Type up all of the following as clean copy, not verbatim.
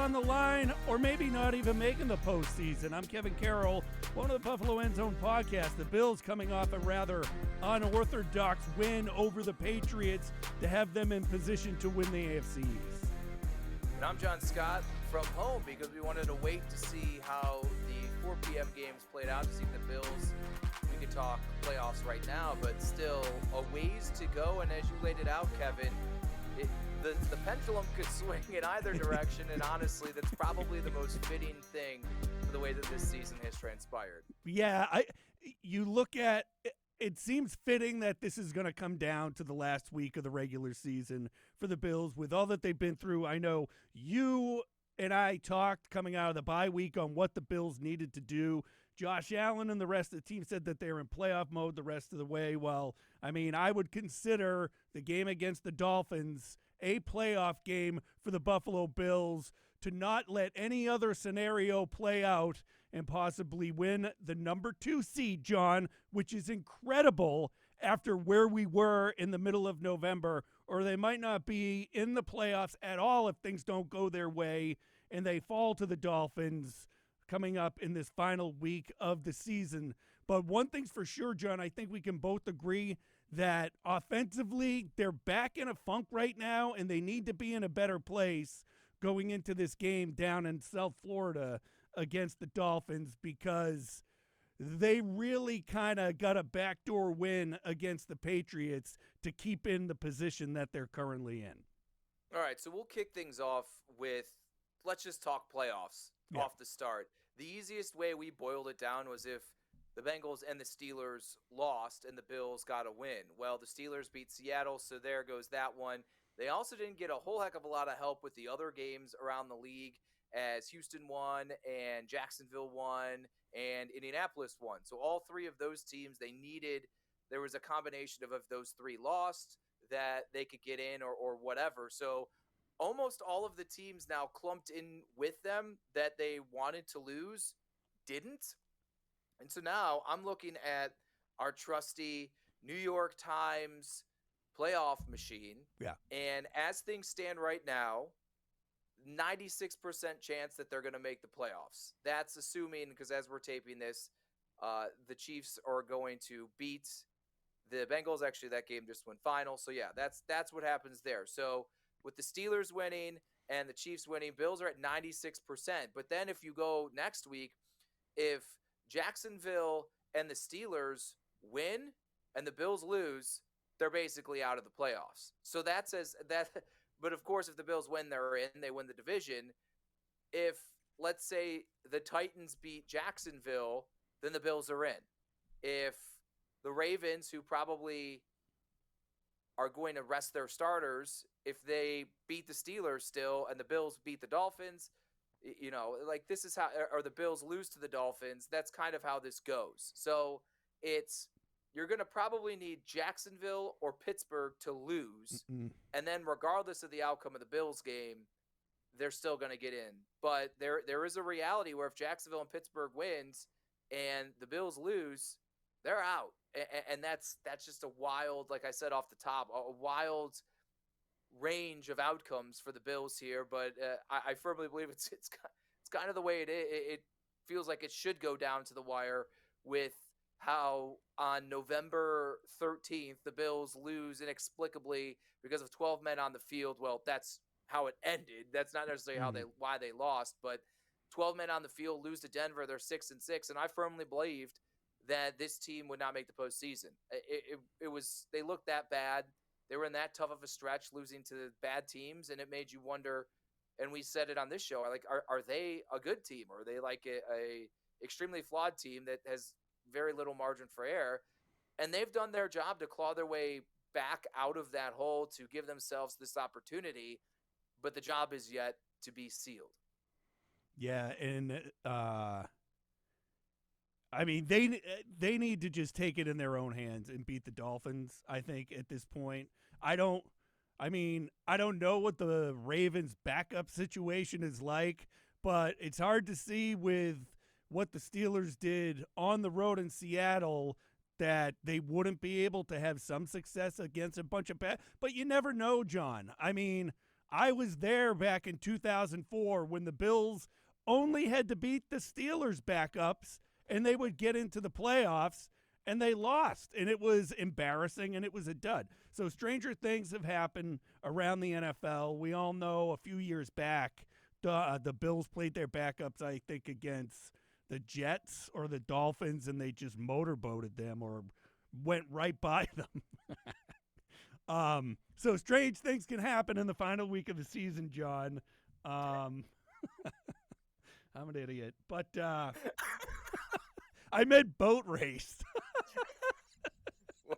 on the line, or maybe not even making the postseason. I'm Kevin Carroll, one of the Buffalo End Zone podcast. The Bills coming off a rather unorthodox win over the Patriots to have them in position to win the AFC East. And I'm Jon Scott from home because we wanted to wait to see how the 4 p.m. games played out, to see if the Bills, we could talk playoffs right now, but still a ways to go. And as you laid it out, Kevin, the pendulum could swing in either direction, and honestly, that's probably the most fitting thing for the way that this season has transpired. Yeah, you look at it seems fitting that this is going to come down to the last week of the regular season for the Bills with all that they've been through. I know you and I talked coming out of the bye week on what the Bills needed to do. Josh Allen and the rest of the team said that they're in playoff mode the rest of the way. Well, I mean, I would consider the game against the Dolphins a playoff game for the Buffalo Bills to not let any other scenario play out and possibly win the number 2 seed, John, which is incredible after where we were in the middle of November, or they might not be in the playoffs at all if things don't go their way and they fall to the Dolphins coming up in this final week of the season. But one thing's for sure, John, I think we can both agree that offensively they're back in a funk right now and they need to be in a better place going into this game down in South Florida against the Dolphins, because they really kind of got a backdoor win against the Patriots to keep in the position that they're currently in. All right, so we'll kick things off with, let's just talk playoffs off the start. The easiest way we boiled it down was if the Bengals and the Steelers lost and the Bills got a win. Well, the Steelers beat Seattle, so there goes that one. They also didn't get a whole heck of a lot of help with the other games around the league, as Houston won and Jacksonville won and Indianapolis won. So all 3 of those teams, there was a combination of if those 3 lost that they could get in or whatever. So almost all of the teams now clumped in with them that they wanted to lose didn't. And so now I'm looking at our trusty New York Times playoff machine. Yeah. And as things stand right now, 96% chance that they're going to make the playoffs. That's assuming, because as we're taping this, the Chiefs are going to beat the Bengals. Actually, that game just went final. So yeah, that's what happens there. So with the Steelers winning and the Chiefs winning, Bills are at 96%. But then if you go next week, if Jacksonville and the Steelers win and the Bills lose, they're basically out of the playoffs. So that says that. But of course, if the Bills win, they're in. They win the division. If, let's say, the Titans beat Jacksonville, then the Bills are in. If the Ravens, who probably are going to rest their starters, if they beat the Steelers still and the Bills beat the Dolphins, this is how, or the Bills lose to the Dolphins, that's kind of how this goes. So you're going to probably need Jacksonville or Pittsburgh to lose. And then regardless of the outcome of the Bills game, they're still going to get in. But there is a reality where if Jacksonville and Pittsburgh wins and the Bills lose, they're out. And that's just a wild, like I said off the top, a wild range of outcomes for the Bills here. But I firmly believe it's kind of the way it is. It feels like it should go down to the wire with how on November 13th, the Bills lose inexplicably because of 12 men on the field. Well, that's how it ended. That's not necessarily why they lost, but 12 men on the field, lose to Denver. They're 6-6. And I firmly believed that this team would not make the postseason. They looked that bad. They were in that tough of a stretch, losing to bad teams. And it made you wonder, and we said it on this show, like, are they a good team? Or are they like a extremely flawed team that has very little margin for error? And they've done their job to claw their way back out of that hole to give themselves this opportunity, but the job is yet to be sealed. Yeah, and I mean, they need to just take it in their own hands and beat the Dolphins, I think, at this point. I don't know what the Ravens' backup situation is like, but it's hard to see with what the Steelers did on the road in Seattle that they wouldn't be able to have some success against a bunch of bad. But you never know, John. I mean, I was there back in 2004 when the Bills only had to beat the Steelers backups and they would get into the playoffs, and they lost, and it was embarrassing, and it was a dud. So stranger things have happened around the NFL. We all know a few years back, the Bills played their backups, I think, against the Jets or the Dolphins, and they just motorboated them or went right by them. So strange things can happen in the final week of the season, John. I'm an idiot, but I meant boat race.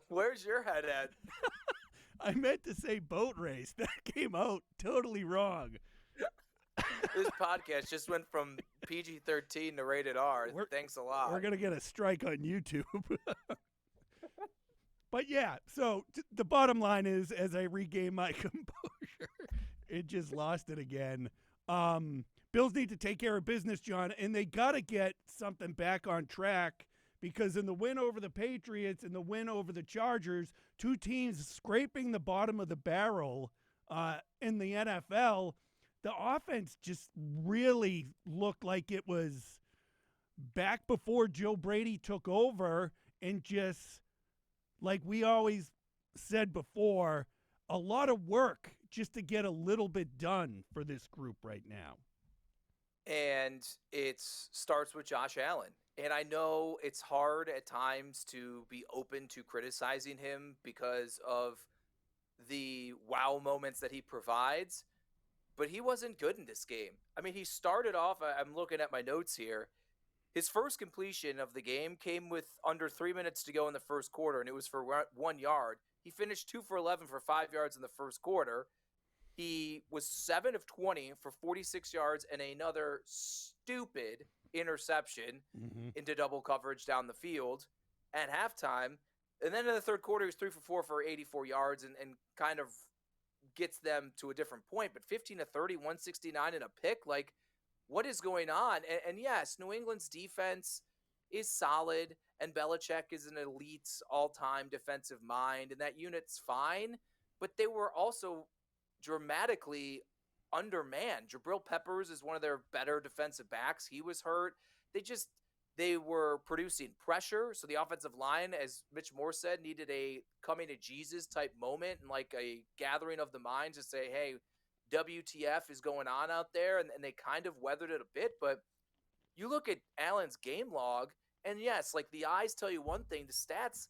Where's your head at? I meant to say boat race. That came out totally wrong. This podcast just went from PG-13 to rated R. Thanks a lot. We're going to get a strike on YouTube. But yeah, so the bottom line is, as I regain my composure, it just lost it again. Bills need to take care of business, John, and they got to get something back on track, because in the win over the Patriots and the win over the Chargers, two teams scraping the bottom of the barrel in the NFL, the offense just really looked like it was back before Joe Brady took over, and just like we always said before, a lot of work just to get a little bit done for this group right now. And it starts with Josh Allen. And I know it's hard at times to be open to criticizing him because of the wow moments that he provides, but he wasn't good in this game. I mean, he started off, I'm looking at my notes here, his first completion of the game came with under 3 minutes to go in the first quarter, and it was for 1 yard. He finished 2 for 11 for 5 yards in the first quarter. He was 7 of 20 for 46 yards and another stupid interception into double coverage down the field at halftime. And then in the third quarter, he was 3 for 4 for 84 yards and kind of gets them to a different point. But 15 to 30, 169 and a pick, like, what is going on? And yes, New England's defense is solid, and Belichick is an elite all-time defensive mind, and that unit's fine, but they were also dramatically undermanned. Jabril Peppers is one of their better defensive backs. He was hurt. They were producing pressure, so the offensive line, as Mitch Moore said, needed a coming-to-Jesus type moment and like a gathering of the minds to say, hey, WTF is going on out there, and they kind of weathered it a bit. But you look at Allen's game log, and yes, like the eyes tell you one thing, the stats,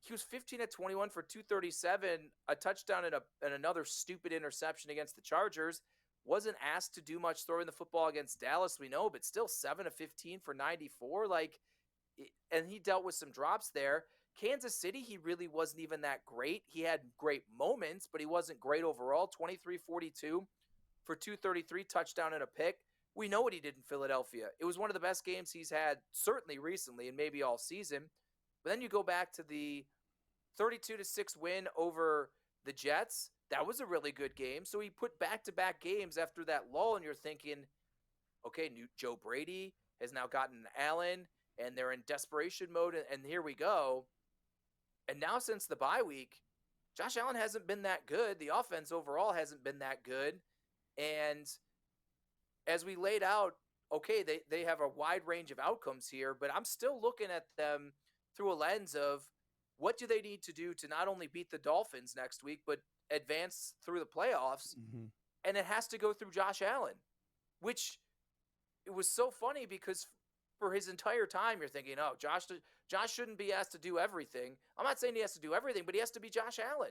he was 15 at 21 for 237, a touchdown and another stupid interception against the Chargers. Wasn't asked to do much throwing the football against Dallas, we know, but still 7 of 15 for 94. And he dealt with some drops there. Kansas City, he really wasn't even that great. He had great moments, but he wasn't great overall. 23-42 for 233, touchdown and a pick. We know what he did in Philadelphia. It was one of the best games he's had, certainly recently and maybe all season. But then you go back to the 32-6 win over the Jets. That was a really good game. So he put back-to-back games after that lull, and you're thinking, okay, new Joe Brady has now gotten Allen, and they're in desperation mode, and here we go. And now since the bye week, Josh Allen hasn't been that good. The offense overall hasn't been that good. And as we laid out, okay, they have a wide range of outcomes here, but I'm still looking at them through a lens of what do they need to do to not only beat the Dolphins next week, but advance through the playoffs. And it has to go through Josh Allen, which it was so funny because for his entire time, you're thinking, oh, Josh shouldn't be asked to do everything. I'm not saying he has to do everything, but he has to be Josh Allen.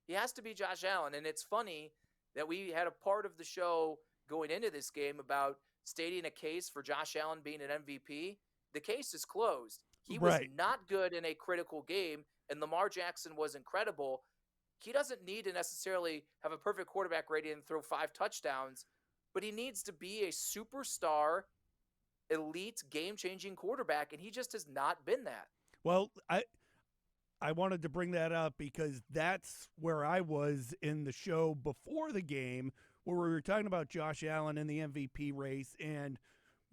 He has to be Josh Allen. And it's funny that we had a part of the show going into this game about stating a case for Josh Allen being an MVP. The case is closed. He was not good in a critical game, and Lamar Jackson was incredible. He doesn't need to necessarily have a perfect quarterback rating and throw 5 touchdowns, but he needs to be a superstar, elite, game-changing quarterback, and he just has not been that. Well, I wanted to bring that up because that's where I was in the show before the game, where we were talking about Josh Allen in the MVP race, and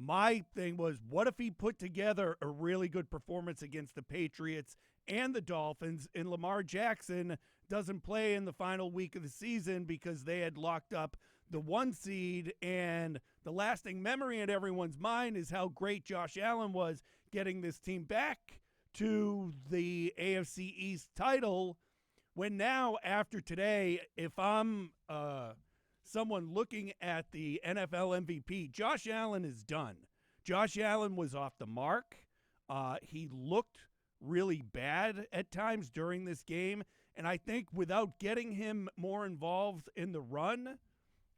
My thing was, what if he put together a really good performance against the Patriots and the Dolphins, and Lamar Jackson doesn't play in the final week of the season because they had locked up the 1 seed, and the lasting memory in everyone's mind is how great Josh Allen was getting this team back to the AFC East title, when now, after today, if I'm someone looking at the NFL MVP, Josh Allen is done. Josh Allen was off the mark. He looked really bad at times during this game, and I think without getting him more involved in the run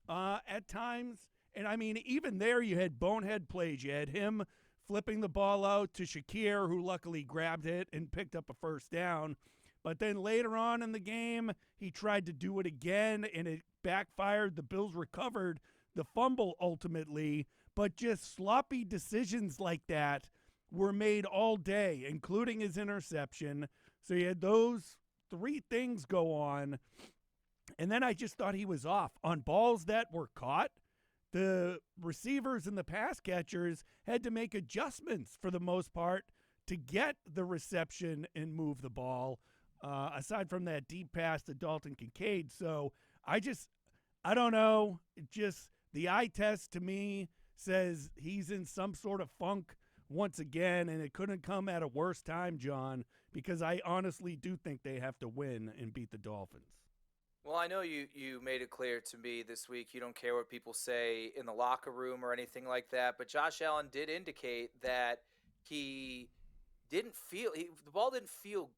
at times, and I mean, even there you had bonehead plays. You had him flipping the ball out to Shakir, who luckily grabbed it and picked up a first down. But then later on in the game, he tried to do it again, and it backfired. The Bills recovered the fumble ultimately, but just sloppy decisions like that were made all day, including his interception. So you had those 3 things go on, and then I just thought he was off. On balls that were caught, the receivers and the pass catchers had to make adjustments for the most part to get the reception and move the ball. Aside from that deep pass to Dalton Kincaid. So I don't know. Just the eye test to me says he's in some sort of funk once again, and it couldn't come at a worse time, John, because I honestly do think they have to win and beat the Dolphins. Well, I know you made it clear to me this week you don't care what people say in the locker room or anything like that, but Josh Allen did indicate that he didn't feel the ball didn't feel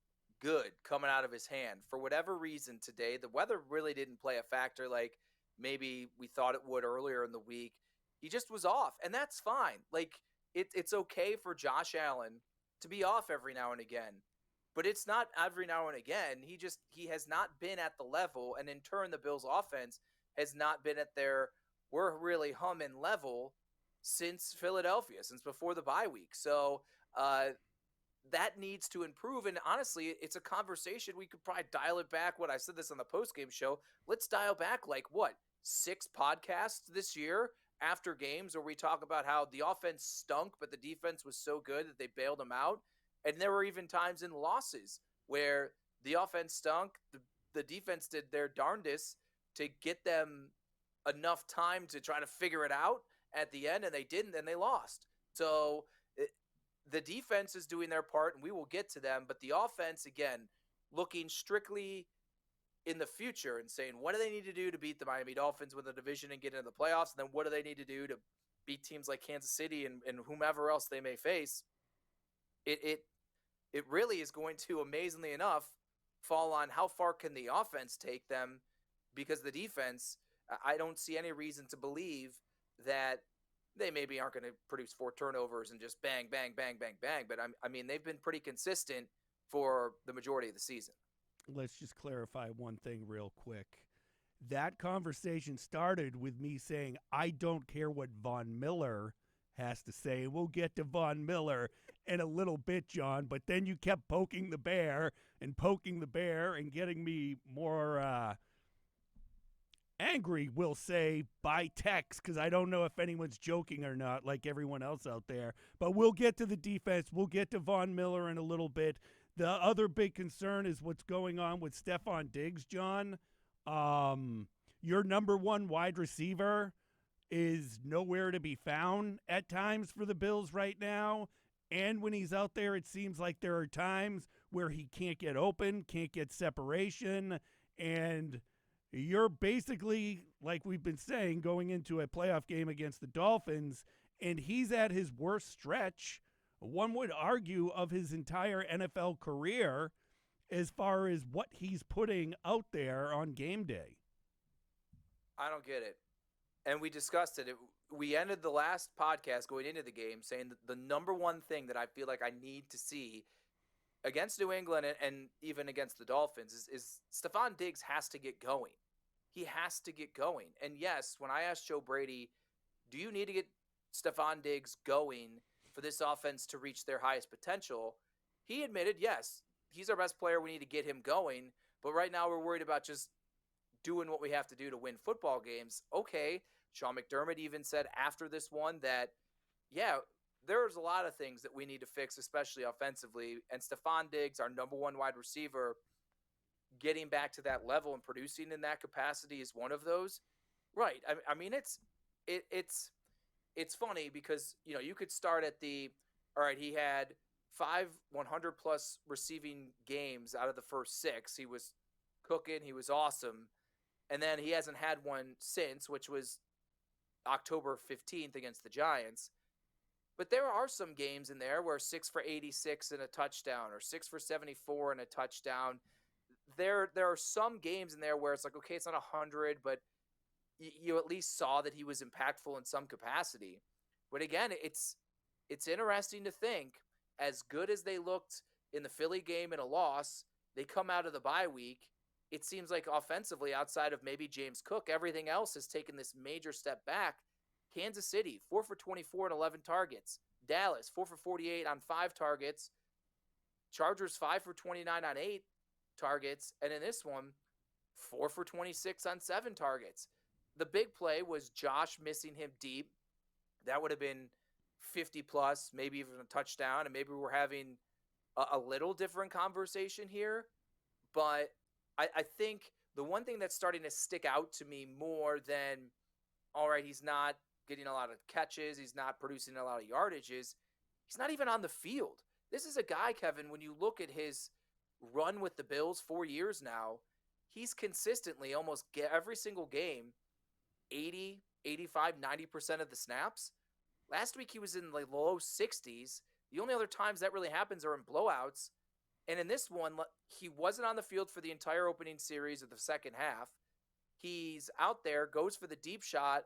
good coming out of his hand for whatever reason today. The weather really didn't play a factor like maybe we thought it would earlier in the week. He just was off, and that's fine. Like it's okay for Josh Allen to be off every now and again, but it's not every now and again. He has not been at the level, and in turn the Bills offense has not been at their we're really humming level since Philadelphia, since before the bye week. So that needs to improve. And honestly, it's a conversation. We could probably dial it back. What I said this on the postgame show. Let's dial back 6 podcasts this year after games where we talk about how the offense stunk, but the defense was so good that they bailed them out. And there were even times in losses where the offense stunk. The defense did their darndest to get them enough time to try to figure it out at the end, and they didn't, and they lost. So the defense is doing their part, and we will get to them. But the offense, again, looking strictly in the future and saying, what do they need to do to beat the Miami Dolphins with a division and get into the playoffs? And then what do they need to do to beat teams like Kansas City and whomever else they may face? It really is going to, amazingly enough, fall on how far can the offense take them, because the defense, I don't see any reason to believe that they maybe aren't going to produce 4 turnovers and just bang, bang, bang, bang, bang. But I mean, they've been pretty consistent for the majority of the season. Let's just clarify one thing real quick. That conversation started with me saying, I don't care what Von Miller has to say. We'll get to Von Miller in a little bit, John. But then you kept poking the bear and getting me more angry, we'll say, by text, because I don't know if anyone's joking or not, like everyone else out there. But we'll get to the defense. We'll get to Von Miller in a little bit. The other big concern is what's going on with Stephon Diggs, John. Your number 1 wide receiver is nowhere to be found at times for the Bills right now. And when he's out there, it seems like there are times where he can't get open, can't get separation, and you're basically, like we've been saying, going into a playoff game against the Dolphins, and he's at his worst stretch, one would argue, of his entire NFL career as far as what he's putting out there on game day. I don't get it. And we discussed it. We ended the last podcast going into the game saying that the number 1 thing that I feel like I need to see against New England and even against the Dolphins is Stephon Diggs has to get going. He has to get going. And yes, when I asked Joe Brady, do you need to get Stephon Diggs going for this offense to reach their highest potential? He admitted, yes, he's our best player. We need to get him going. But right now we're worried about just doing what we have to do to win football games. Okay, Sean McDermott even said after this one that yeah, there's a lot of things that we need to fix, especially offensively. And Stephon Diggs, our number one wide receiver, getting back to that level and producing in that capacity is one of those. Right. I mean, it's funny because you could start at the all right. He had 100 plus receiving games out of the first six. He was cooking. He was awesome, and then he hasn't had one since, which was October 15th against the Giants. But there are some games in there where 6 for 86 and a touchdown, or 6 for 74 and a touchdown. There are some games in there where it's like, okay, it's not 100, but you at least saw that he was impactful in some capacity. But again, it's interesting to think, as good as they looked in the Philly game in a loss, they come out of the bye week. It seems like offensively, outside of maybe James Cook, everything else has taken this major step back. Kansas City, 4 for 24 and 11 targets. Dallas, 4 for 48 on 5 targets. Chargers, 5 for 29 on 8 targets. And in this one, 4 for 26 on 7 targets. The big play was Josh missing him deep. That would have been 50 plus, maybe even a touchdown. And maybe we're having a little different conversation here. But I think the one thing that's starting to stick out to me more than, all right, he's not getting a lot of catches, he's not producing a lot of yardages, he's not even on the field. This is a guy, Kevin, when you look at his run with the Bills 4 years now, he's consistently almost every single game 80, 85, 90% of the snaps. Last week he was in the low 60s. The only other times that really happens are in blowouts. And in this one, he wasn't on the field for the entire opening series of the second half. He's out there, goes for the deep shot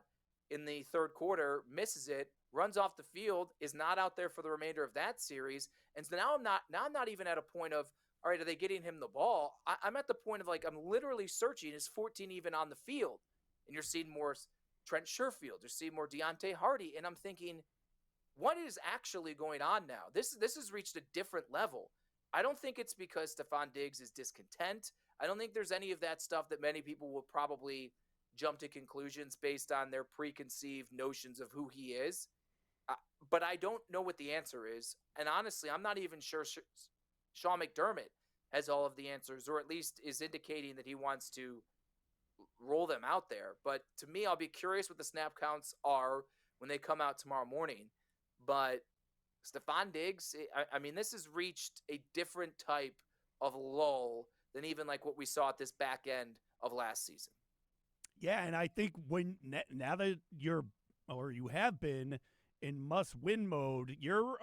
in the third quarter, misses it, runs off the field, is not out there for the remainder of that series. And so now I'm not even at a point of, all right, are they getting him the ball? I'm at the point of, like, I'm literally searching, is 14 even on the field? And you're seeing more Trent Sherfield, you're seeing more Deontay Hardy, and I'm thinking, what is actually going on now? This has reached a different level. I don't think it's because Stephon Diggs is discontent. I don't think there's any of that stuff that many people will probably jump to conclusions based on their preconceived notions of who he is. But I don't know what the answer is. And honestly, I'm not even sure Sean McDermott has all of the answers, or at least is indicating that he wants to roll them out there. But to me, I'll be curious what the snap counts are when they come out tomorrow morning. But Stephon Diggs, I mean, this has reached a different type of lull than even like what we saw at this back end of last season. Yeah, and I think now that you have been in must-win mode, you're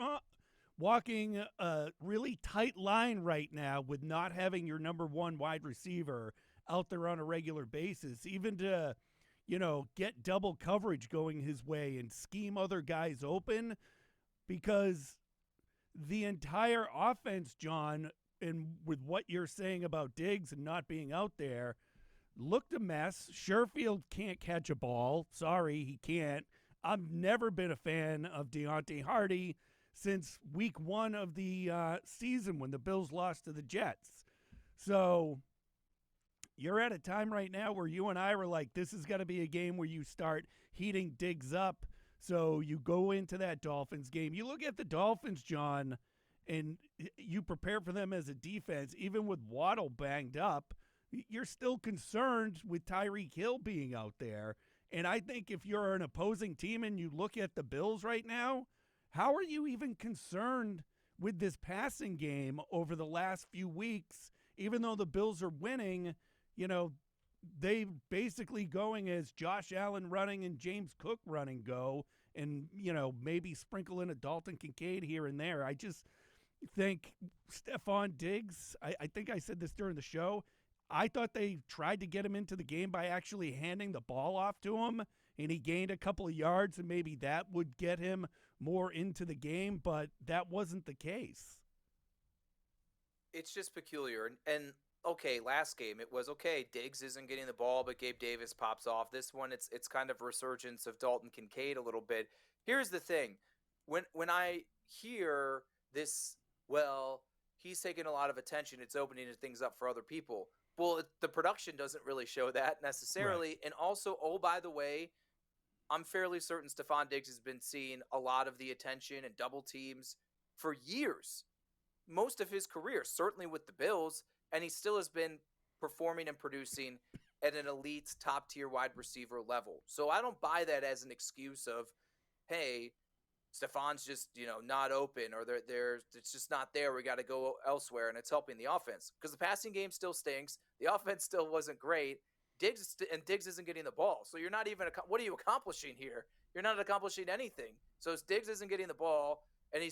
walking a really tight line right now with not having your number one wide receiver out there on a regular basis, even to, get double coverage going his way and scheme other guys open, because the entire offense, John, and with what you're saying about Diggs and not being out there, looked a mess. Sherfield can't catch a ball. Sorry, he can't. I've never been a fan of Deontay Hardy since week 1 of the season when the Bills lost to the Jets. So you're at a time right now where you and I were like, this is going to be a game where you start heating Diggs up. So you go into that Dolphins game. You look at the Dolphins, John, and you prepare for them as a defense. Even with Waddle banged up, you're still concerned with Tyreek Hill being out there. And I think if you're an opposing team and you look at the Bills right now, how are you even concerned with this passing game over the last few weeks? Even though the Bills are winning, they basically going as Josh Allen running and James Cook running go, and, maybe sprinkle in a Dalton Kincaid here and there. I just think Stephon Diggs, I think I said this during the show, I thought they tried to get him into the game by actually handing the ball off to him, and he gained a couple of yards, and maybe that would get him more into the game, but that wasn't the case. It's just peculiar. And okay, last game it was okay. Diggs isn't getting the ball, but Gabe Davis pops off. This one, it's kind of a resurgence of Dalton Kincaid a little bit. Here's the thing: when I hear this, well, he's taking a lot of attention. It's opening things up for other people. Well, the production doesn't really show that necessarily. Right. And also, oh, by the way, I'm fairly certain Stephon Diggs has been seeing a lot of the attention and double teams for years, most of his career, certainly with the Bills, and he still has been performing and producing at an elite top tier wide receiver level. So I don't buy that as an excuse of, hey, Stephon's just, not open, or it's just not there. We got to go elsewhere, and it's helping the offense because the passing game still stinks. The offense still wasn't great. Diggs isn't getting the ball. So you're not even, what are you accomplishing here? You're not accomplishing anything. So Diggs isn't getting the ball, and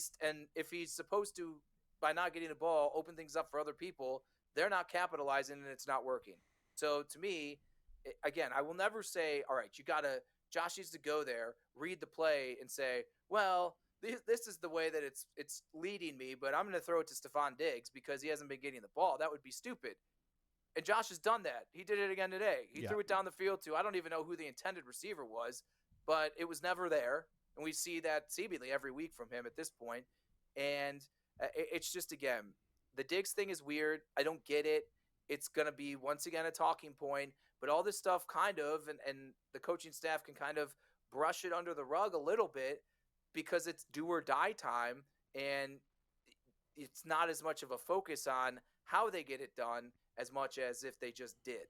if he's supposed to, by not getting the ball, open things up for other people, they're not capitalizing, and it's not working. So to me, again, I will never say, all right, Josh needs to go there, read the play, and say, well, this is the way that it's leading me, but I'm going to throw it to Stephon Diggs because he hasn't been getting the ball. That would be stupid. And Josh has done that. He did it again today. He threw it down the field to, I don't even know who the intended receiver was, but it was never there. And we see that seemingly every week from him at this point. And it's just, again, the Diggs thing is weird. I don't get it. It's going to be, once again, a talking point. But all this stuff kind of, and the coaching staff can kind of brush it under the rug a little bit because it's do or die time. And it's not as much of a focus on how they get it done as much as if they just did.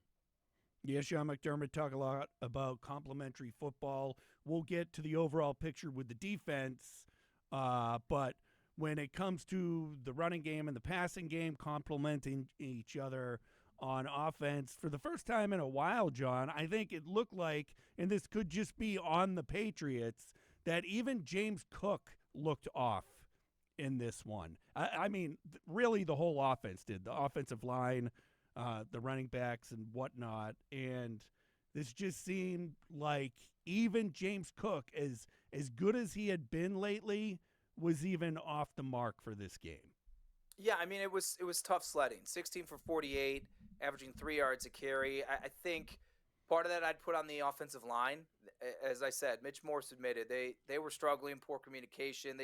Yes, Sean McDermott talked a lot about complementary football. We'll get to the overall picture with the defense, but when it comes to the running game and the passing game complementing each other on offense, for the first time in a while, John, I think it looked like, and this could just be on the Patriots, that even James Cook looked off in this one. I mean, really the whole offense did. The offensive line, the running backs and whatnot. And this just seemed like even James Cook, as good as he had been lately, was even off the mark for this game. Yeah, I mean, it was tough sledding. 16 for 48, averaging 3 yards a carry. I think part of that I'd put on the offensive line. As I said, Mitch Morse admitted they were struggling, poor communication.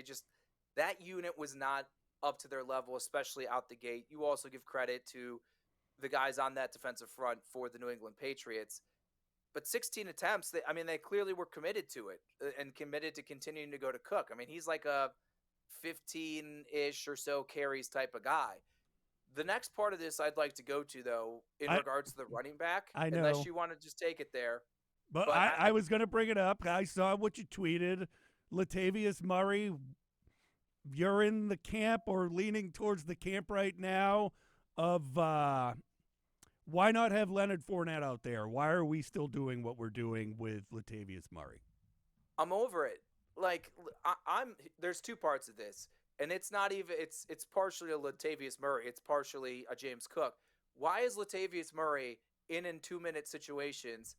That unit was not up to their level, especially out the gate. You also give credit to the guys on that defensive front for the New England Patriots. But 16 attempts, they clearly were committed to it and committed to continuing to go to Cook. I mean, he's like a 15-ish or so carries type of guy. The next part of this I'd like to go to, though, in regards to the running back, I know. unless you want to just take it there. But I was going to bring it up. I saw what you tweeted. Latavius Murray, you're in the camp or leaning towards the camp right now of why not have Leonard Fournette out there? Why are we still doing what we're doing with Latavius Murray? I'm over it. Like, there's two parts of this, and it's not even it's partially a Latavius Murray, it's partially a James Cook. Why is Latavius Murray in 2-minute situations?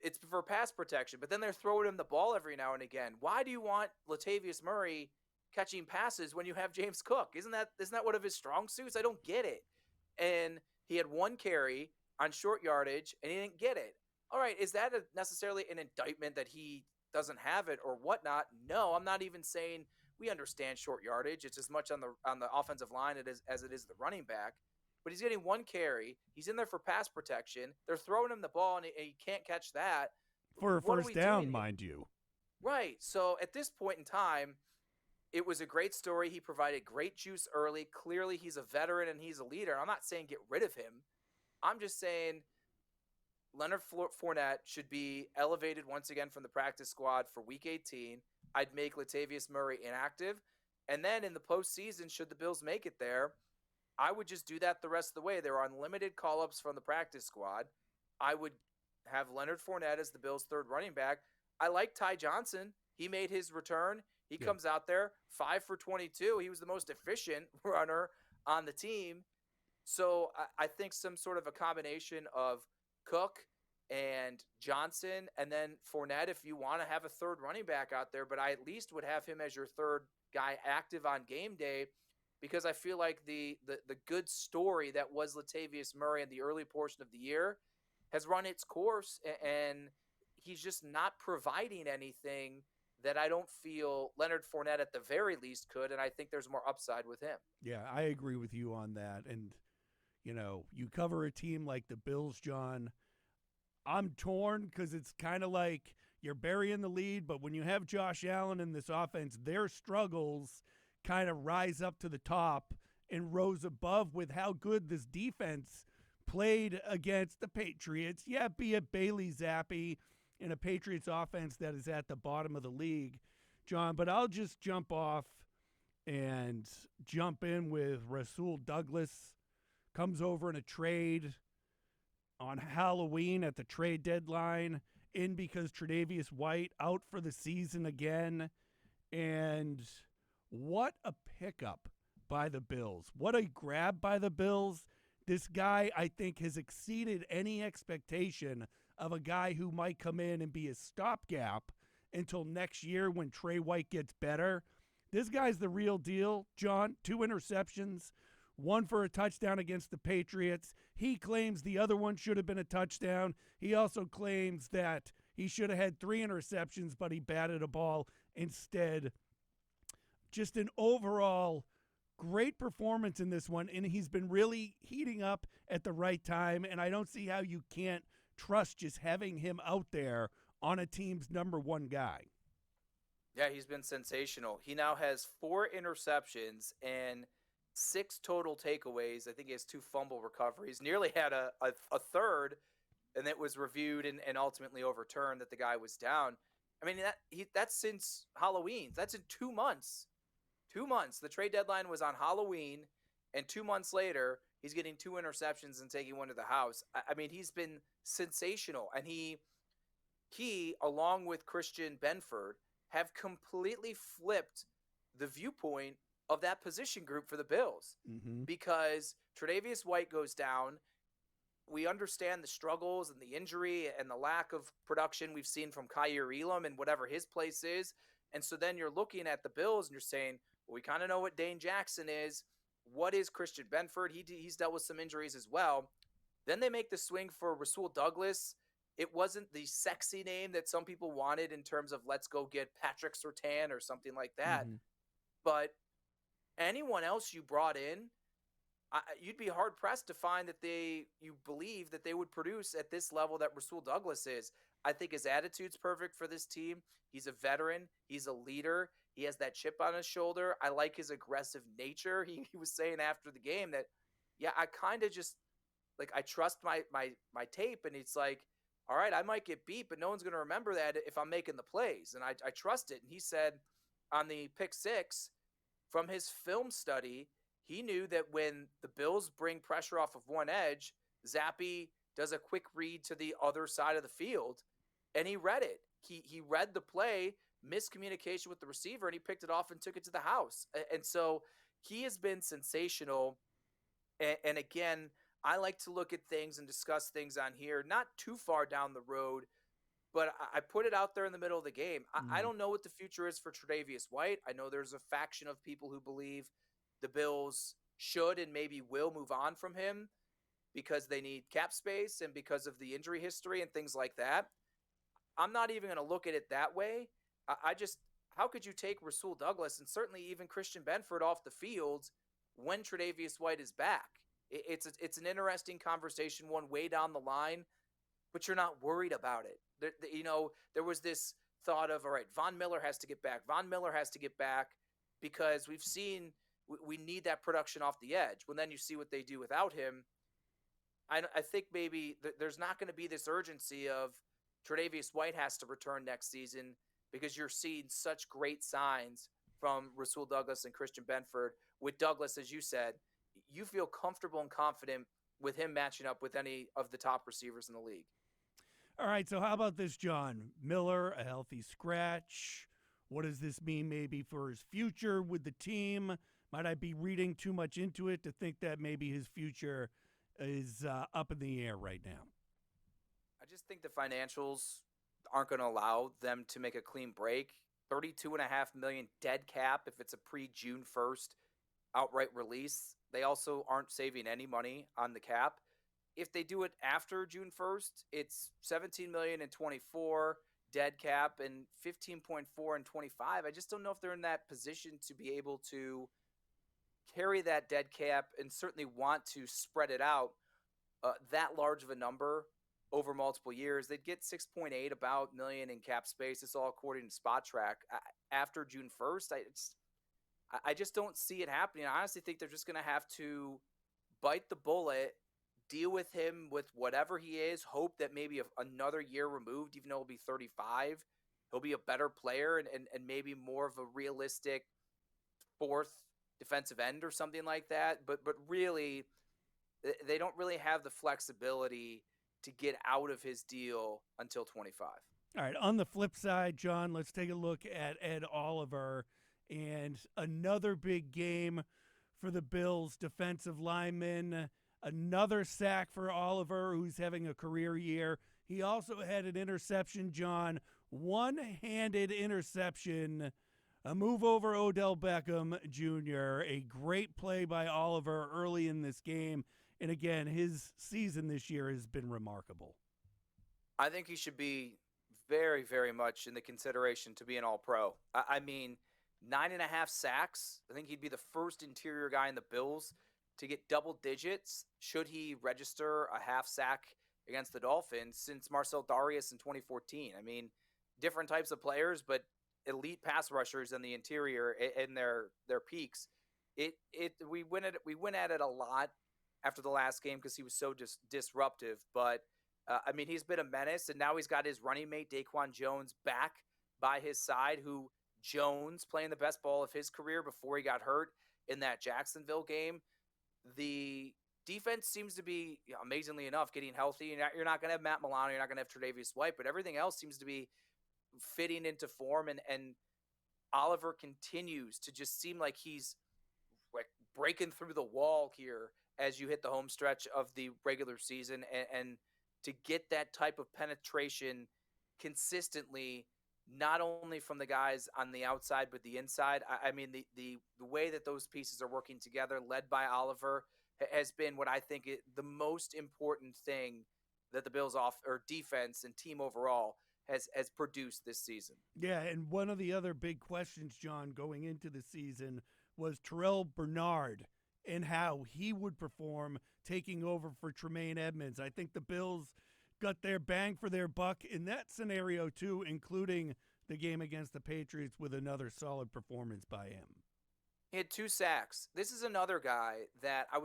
It's for pass protection, but then they're throwing him the ball every now and again. Why do you want Latavius Murray catching passes when you have James Cook? Isn't that one of his strong suits? I don't get it. And he had 1 carry on short yardage, and he didn't get it. All right, is that necessarily an indictment that he doesn't have it or whatnot? No, I'm not even saying we understand short yardage. It's as much on the offensive line as it is the running back. But he's getting 1 carry. He's in there for pass protection. They're throwing him the ball, and he can't catch that. For a first down, mind you. Right. So at this point in time, it was a great story. He provided great juice early. Clearly, he's a veteran and he's a leader. I'm not saying get rid of him. I'm just saying Leonard Fournette should be elevated once again from the practice squad for Week 18. I'd make Latavius Murray inactive. And then in the postseason, should the Bills make it there, I would just do that the rest of the way. There are unlimited call-ups from the practice squad. I would have Leonard Fournette as the Bills' third running back. I like Ty Johnson. He made his return. He comes out there, 5 for 22. He was the most efficient runner on the team. So I think some sort of a combination of Cook and Johnson, and then Fournette if you want to have a third running back out there. But I at least would have him as your third guy active on game day, because I feel like the good story that was Latavius Murray in the early portion of the year has run its course, and he's just not providing anything that I don't feel Leonard Fournette at the very least could, and I think there's more upside with him. Yeah, I agree with you on that. And, you cover a team like the Bills, John. I'm torn because it's kind of like you're burying the lead. But when you have Josh Allen in this offense, their struggles kind of rise up to the top and rose above with how good this defense played against the Patriots. Yeah, be it Bailey Zappi in a Patriots offense that is at the bottom of the league, John. But I'll just jump off and jump in with Rasul Douglas. Comes over in a trade on Halloween at the trade deadline, in because Tre'Davious White out for the season again. And what a pickup by the Bills. What a grab by the Bills. This guy, I think, has exceeded any expectation of a guy who might come in and be a stopgap until next year when Trey White gets better. This guy's the real deal, John. 2 interceptions, one for a touchdown against the Patriots. He claims the other one should have been a touchdown. He also claims that he should have had 3 interceptions, but he batted a ball instead. Just an overall great performance in this one, and he's been really heating up at the right time, and I don't see how you can't trust just having him out there on a team's number 1 guy. Yeah, he's been sensational. He now has 4 interceptions and 6 total takeaways. I think he has 2 fumble recoveries. Nearly had a third, and it was reviewed and ultimately overturned that the guy was down. I mean, that's since Halloween. That's in 2 months. 2 months. The trade deadline was on Halloween, and 2 months later, he's getting 2 interceptions and taking one to the house. I mean, he's been sensational, and he, along with Christian Benford, have completely flipped the viewpoint of that position group for the Bills. Because Tre'Davious White goes down. We understand the struggles and the injury and the lack of production we've seen from Kaiir Elam and whatever his place is. And so then you're looking at the Bills and you're saying, well, we kind of know what Dane Jackson is. What is Christian Benford? He's dealt with some injuries as well. Then they make the swing for Rasul Douglas. It wasn't the sexy name that some people wanted in terms of let's go get Patrick Surtain or something like that. But anyone else you brought in, you'd be hard-pressed to find that you believe that they would produce at this level that Rasul Douglas is. I think his attitude's perfect for this team. He's a veteran. He's a leader. He has that chip on his shoulder. I like his aggressive nature. He was saying after the game that, yeah, I kind of just, like, I trust my tape, and it's like, all right, I might get beat, but no one's going to remember that if I'm making the plays, and I trust it. And he said on the pick 6, from his film study, he knew that when the Bills bring pressure off of one edge, Zappi does a quick read to the other side of the field, and he read it. He read the play, miscommunication with the receiver, and he picked it off and took it to the house. And so he has been sensational. And again, I like to look at things and discuss things on here, not too far down the road, but I put it out there in the middle of the game. I don't know what the future is for Tre'Davious White. I know there's a faction of people who believe the Bills should and maybe will move on from him because they need cap space and because of the injury history and things like that. I'm not even going to look at it that way. How could you take Rasul Douglas and certainly even Christian Benford off the field when Tre'Davious White is back? It's an interesting conversation, one way down the line, but you're not worried about it. There was this thought of, all right, Von Miller has to get back. Von Miller has to get back because we've seen we need that production off the edge. Well, then you see what they do without him. I think maybe there's not going to be this urgency of Tre'Davious White has to return next season because you're seeing such great signs from Rasul Douglas and Christian Benford. With Douglas, as you said, you feel comfortable and confident with him matching up with any of the top receivers in the league. All right, so how about this, John? Miller, a healthy scratch. What does this mean maybe for his future with the team? Might I be reading too much into it to think that maybe his future is up in the air right now? I just think the financials aren't going to allow them to make a clean break. $32.5 million dead cap if it's a pre-June 1st outright release. They also aren't saving any money on the cap. If they do it after June 1st, it's $17 million in 24 dead cap and $15.4 in 25. I just don't know if they're in that position to be able to carry that dead cap and certainly want to spread it out that large of a number over multiple years. They'd get 6.8 about million in cap space. This all according to Spot Track. After June 1st, I just don't see it happening. I honestly think they're just going to have to bite the bullet, deal with him with whatever he is, hope that maybe another year removed, even though he'll be 35, he'll be a better player and maybe more of a realistic fourth defensive end or something like that. But really, they don't really have the flexibility to get out of his deal until 25. All right, on the flip side, John, let's take a look at Ed Oliver and another big game for the Bills defensive lineman. Another sack for Oliver, who's having a career year. He also had an interception, John, one-handed interception, a move over Odell Beckham Jr., a great play by Oliver early in this game. And again, his season this year has been remarkable. I think he should be very, very much in the consideration to be an all-pro. I mean, 9.5 sacks. I think he'd be the first interior guy in the Bills to get double digits should he register a half sack against the Dolphins since Marcel Darius in 2014. I mean, different types of players, but elite pass rushers in the interior in their peaks. We went at it a lot after the last game because he was so disruptive. But I mean, he's been a menace, and now he's got his running mate Daquan Jones back by his side, who Jones playing the best ball of his career before he got hurt in that Jacksonville game. The defense seems to be, amazingly enough, getting healthy. You're not going to have Matt Milano, you're not going to have Tre'Davious White, but everything else seems to be fitting into form. And Oliver continues to just seem like he's like breaking through the wall here as you hit the home stretch of the regular season, and to get that type of penetration consistently, not only from the guys on the outside, but the inside. I mean, the way that those pieces are working together, led by Oliver, has been what I think the most important thing that the Bills defense and team overall has produced this season. Yeah, and one of the other big questions, John, going into the season was Terrell Bernard and how he would perform taking over for Tremaine Edmonds. I think the Bills got their bang for their buck in that scenario too, including the game against the Patriots with another solid performance by him. He had 2 sacks. This is another guy that I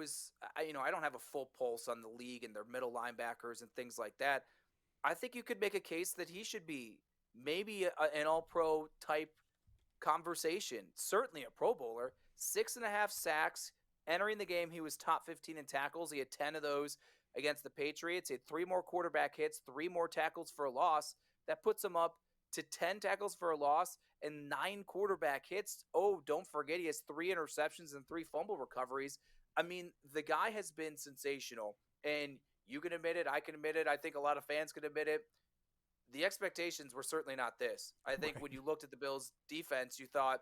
don't have a full pulse on the league and their middle linebackers and things like that. I think you could make a case that he should be maybe an all-pro type conversation, certainly a Pro Bowler. 6.5 sacks. Entering the game, he was top 15 in tackles. He had 10 of those against the Patriots. He had 3 more quarterback hits, 3 more tackles for a loss. That puts him up to 10 tackles for a loss and 9 quarterback hits. Oh, don't forget, he has 3 interceptions and 3 fumble recoveries. I mean, the guy has been sensational, and you can admit it. I can admit it. I think a lot of fans can admit it. The expectations were certainly not this. I think when you looked at the Bills' defense, you thought,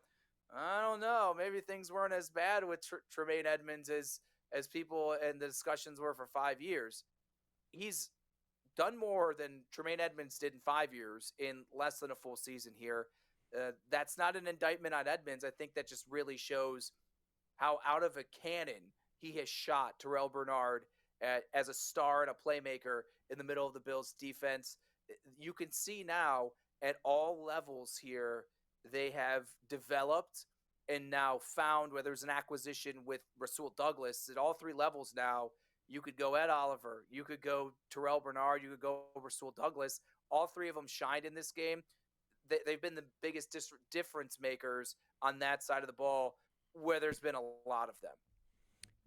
I don't know, maybe things weren't as bad with Tremaine Edmonds as people and the discussions were for 5 years. He's done more than Tremaine Edmonds did in 5 years in less than a full season here. That's not an indictment on Edmonds. I think that just really shows how out of a cannon he has shot Terrell Bernard as a star and a playmaker in the middle of the Bills' defense. You can see now at all levels here, they have developed and now found, whether it's an acquisition with Rasul Douglas, at all 3 levels now, you could go Ed Oliver, you could go Terrell Bernard, you could go Rasul Douglas. All 3 of them shined in this game. They've been the biggest difference makers on that side of the ball, where there's been a lot of them.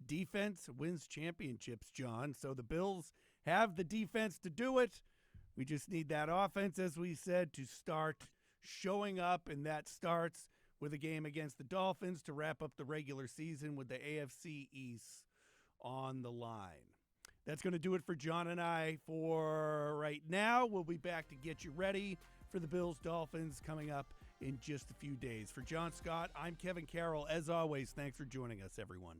Defense wins championships, John. So the Bills have the defense to do it. We just need that offense, as we said, to start showing up, and that starts with a game against the Dolphins to wrap up the regular season with the AFC East on the line. That's going to do it for John and I for right now. We'll be back to get you ready for the Bills-Dolphins coming up in just a few days. For Jon Scott, I'm Kevin Carroll. As always, thanks for joining us, everyone.